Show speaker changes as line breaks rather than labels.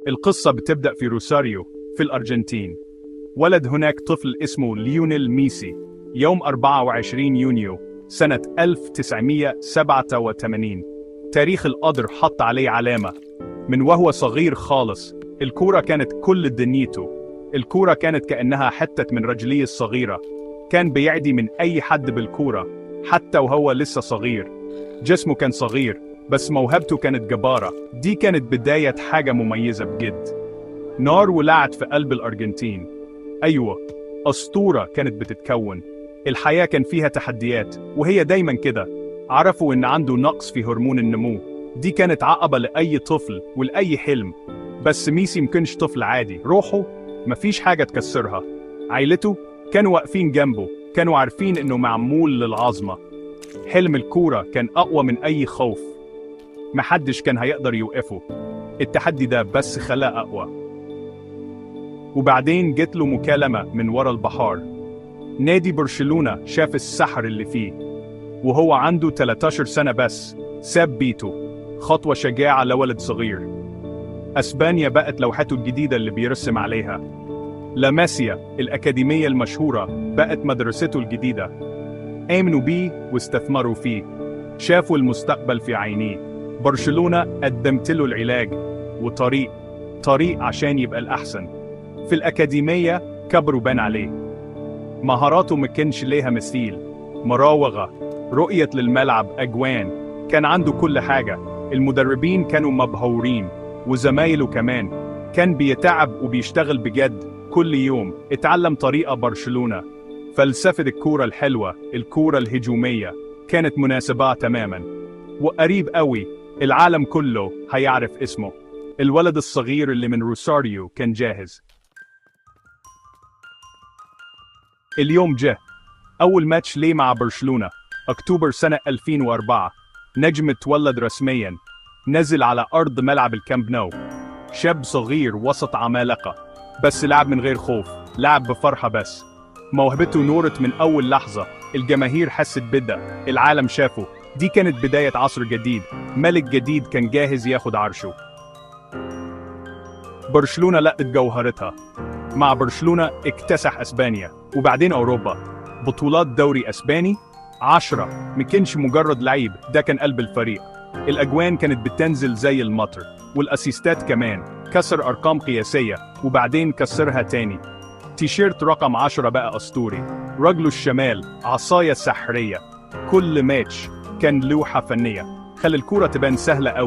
القصة بتبدأ في روساريو في الأرجنتين. ولد هناك طفل اسمه ليونيل ميسي يوم 24 يونيو سنة 1987. تاريخ القدر حط عليه علامة. من وهو صغير خالص الكورة كانت كل دنيته. الكورة كانت كأنها حتة من رجليه الصغيرة. كان بيعدي من أي حد بالكورة حتى وهو لسه صغير. جسمه كان صغير بس موهبته كانت جبارة. دي كانت بداية حاجة مميزة بجد. نار ولعت في قلب الأرجنتين. أيوة، أسطورة كانت بتتكون. الحياة كان فيها تحديات وهي دايما كده. عرفوا إن عنده نقص في هرمون النمو. دي كانت عقبة لأي طفل ولأي حلم. بس ميسي مكنش طفل عادي. روحه مفيش حاجة تكسرها. عيلته كانوا واقفين جنبه، كانوا عارفين إنه معمول للعظمة. حلم الكورة كان أقوى من أي خوف. محدش كان هيقدر يوقفه. التحدي ده بس خلاه أقوى. وبعدين جت له مكالمة من ورا البحار. نادي برشلونة شاف السحر اللي فيه وهو عنده 13 سنة بس. ساب بيته. خطوة شجاعة لولد صغير. أسبانيا بقت لوحته الجديدة اللي بيرسم عليها. لاماسيا الأكاديمية المشهورة بقت مدرسته الجديدة. آمنوا بيه واستثمروا فيه. شافوا المستقبل في عينيه. برشلونة قدمت له العلاج وطريق عشان يبقى الأحسن. في الأكاديمية كبر وبان عليه. مهاراته ما كانش ليها مثيل. مراوغة، رؤية للملعب، أجوان. كان عنده كل حاجة. المدربين كانوا مبهورين وزمايله كمان. كان بيتعب وبيشتغل بجد كل يوم. اتعلم طريقة برشلونة. فلسفة الكورة الحلوة، الكورة الهجومية، كانت مناسبة تماما. وقريب قوي العالم كله هيعرف اسمه. الولد الصغير اللي من روساريو كان جاهز. اليوم جه أول ماتش ليه مع برشلونة. أكتوبر سنة 2004. نجم اتولد رسميا. نزل على أرض ملعب الكامب نو. شاب صغير وسط عمالقة. بس لعب من غير خوف. لعب بفرحة بس. موهبته نورت من أول لحظة. الجماهير حست بده. العالم شافه. دي كانت بداية عصر جديد. ملك جديد كان جاهز ياخد عرشه. برشلونة لقت جوهرتها. مع برشلونة اكتسح أسبانيا وبعدين أوروبا. بطولات دوري أسباني 10. مكنش مجرد لعيب، ده كان قلب الفريق. الأجوان كانت بتنزل زي المطر. والأسيستات كمان. كسر أرقام قياسية وبعدين كسرها تاني. تيشيرت رقم 10 بقى أسطوري. رجله الشمال عصاية سحرية. كل ماتش كان لوحة فنية. خلى الكورة تبان سهلة قوي.